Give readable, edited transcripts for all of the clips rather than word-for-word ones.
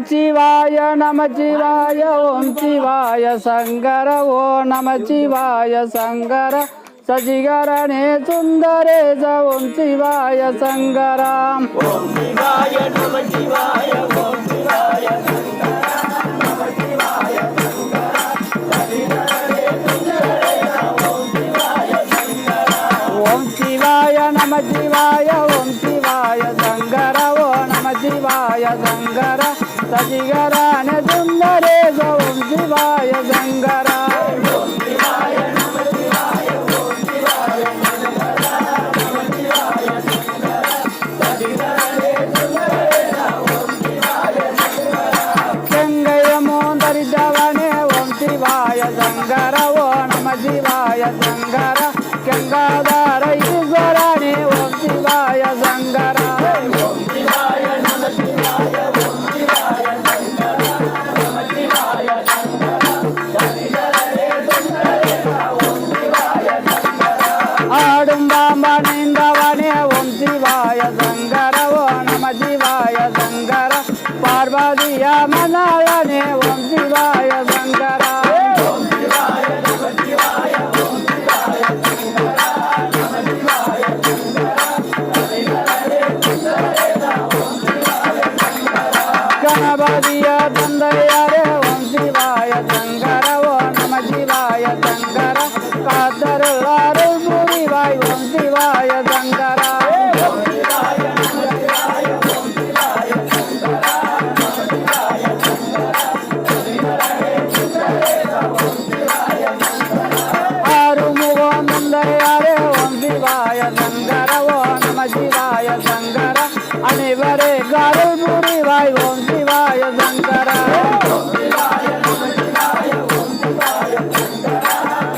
சிவாய நம சிவாய ஓம் சிவாய சங்கர ஓ நம சிவாய சங்கர சசிகரணே சுந்தரேச ஓம் சிவாய சங்கராம் ஓம் சிவாய நம சிவாய ஓம் சிவாய சங்கர நம சிவாய சங்கர சசிகரணே சுந்தரேச ஓம் சிவாய சங்கர ஓம் சிவாய நம சிவாய ஓம் சிவாய சங்கர ஓ நம சிவாய சங்கர சசிகரணே சுந்தரேச ஓம் சிவாய சங்கர ஓம் சிவாய நம சிவாய ஓம் சிவாய சங்கர நம சிவாய சங்கர சசிகரணே சுந்தரேச ஓம் சிவாய சங்கர கங்கையமோ தரித்தவனே ஓம் சிவாய சங்கர ஓ நம சிவாய சங்கர கங்காதார ஈஸ்வரனே ஓம் சிவாய சங்கர ஓம் சிவாய நம சிவாய ஓம் சிவாய சங்கர நம சிவாய சங்கர சசிகரணே சுந்தரேச ஓம் சிவாய சங்கர ஆடும் பாம்பணிந்தவனே ஓம் சிவாய சங்கர ஓ நம சிவாய சங்கர பார்வதிய மணாளனே ஓம் சிவாய சங்கர ஓம் சிவாய நம சிவாய ஓம் சிவாய சங்கர நம சிவாய சங்கர சசிகரணே சுந்தரேச ஓம் சிவாய சங்கர கணபதிய தந்தையாரே ஓம் சிவாய சங்கர ஓ நம சிவாய சங்கர காத்தருளாரு புரிவாய் ஓம் சிவாய சங்கர ஓம் சிவாய நம சிவாய ஓம் சிவாய சங்கர நம சிவாய சங்கர சசிகரணே சுந்தரேச ஓம் சிவாய சங்கர ஆறுமுகம் தந்தையாரே ஓம் சிவாய சங்கர ஓ நம சிவாய சங்கர அனைவரே காரல் புரிவாய் ஓம் சிவாய சங்கர ஓம் சிவாய நம சிவாய ஓம் சிவாய சங்கர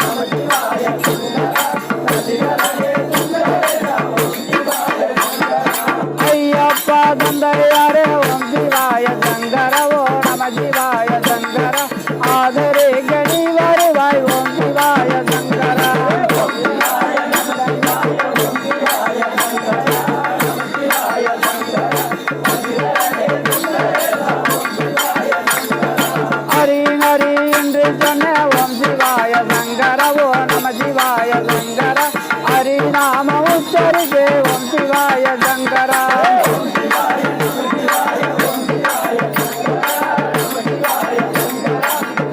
நம சிவாய சங்கர சசிகரணே சுந்தரேச ஓம் சிவாய சங்கர ஐயப்பா தந்தையாரே ஓம் சிவாய சங்கர ஓ நம சிவாய சங்கர ஆதரே கணி வருவாய் ஓம் சிவாய சங்கர ஓம் சிவாய நம சிவாய ஓம் சிவாய சங்கர நம சிவாய சங்கர சசிகரணே சுந்தரேச ஓம் சிவாய சங்கர ஹரி ஹரி என்று சொன்ன ஓம் சிவாய சங்கர ஓ நம சிவாய சங்கர ஹரி நாம உச்சரித்தே ஓம் சிவாய சங்கர ஓம் சிவாய நம சிவாய ஓம் சிவாய சங்கர நம சிவாய சங்கர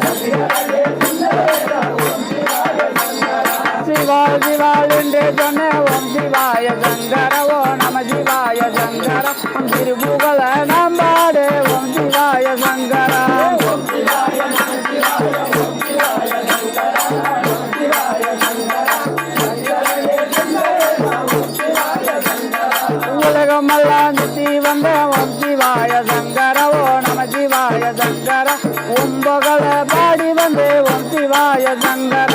சசிகரணே சுந்தரேச ஓம் சிவாய சங்கர சிவா சிவாள் என்று சொன்ன ஓம் சிவாய சங்கர ஓ நம சிவாய சங்கர திருப்புகழ நம்பாடு ஓம் சிவாய சங்கர ஓம் சிவாய நம சிவாய ஓம் சிவாய சங்கர நம சிவாய சங்கர சசிகரணே சுந்தரேச ஓம் சிவாய சங்கர உலகமெல்லாம் சுத்தி வந்த ஓம் சிவாய சங்கர ஓ நம சிவாய சங்கர உம்பகல பாடி வந்து ஓம் சிவாய சங்கர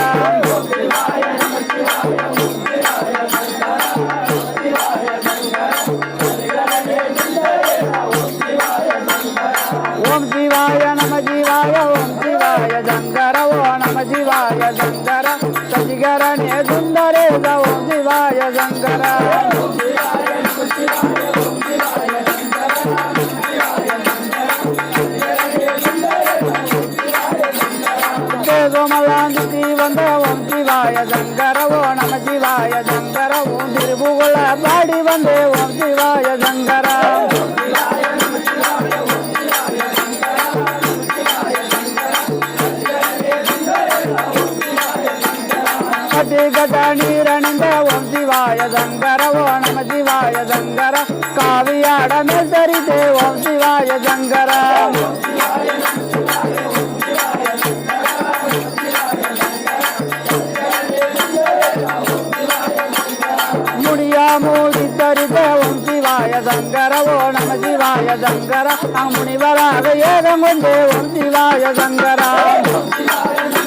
ஓம் சிவாய நம சிவாய ஓம் சிவாய சங்கர நம சிவாய சங்கர சசிகரணே சுந்தரேச ஓம் சிவாய சங்கர ஓம் சிவாய நம சிவாய ஓம் சிவாய சங்கர ஓ நம சிவாய சங்கர சசிகரணே சுந்தரேச ஓம் சிவாய சங்கர ஓம் சிவாய நம சிவாய ஓம் சிவாய சங்கர நம சிவாய சங்கர சசிகரணே சுந்தரேச ஓம் சிவாய சங்கர தேசமெல்லாம் சுத்தி வந்த ஓம் சிவாய சங்கர ஓ நம சிவாய சங்கர ஓம் திருப்புகழ பாடி வந்து ஓம் சிவாய சங்கர ஓம் சிவாய நம சிவாய ஓம் சிவாய சங்கர நம சிவாய சங்கர சசிகரணே சுந்தரேச ஓம் சிவாய சங்கர கட்டி கட்ட நீரணிந்த ஓம் சிவாய சங்கர ஓ நம சிவாய சங்கர காவியாட மேல் தரித்தே ஓம் சிவாய சங்கர ஓம் சிவாய நம சிவாய ஓம் சிவாய சங்கர நம சிவாய சங்கர சசிகரணே சுந்தரேச ஓம் சிவாய சங்கர முடியா மூடி தரித்த ஓம் சிவாய சங்கர ஓ நம சிவாய சங்கர முனிவராக ஏகம் கொண்டே ஓம் சிவாய சங்கர ஓம் சிவாய நம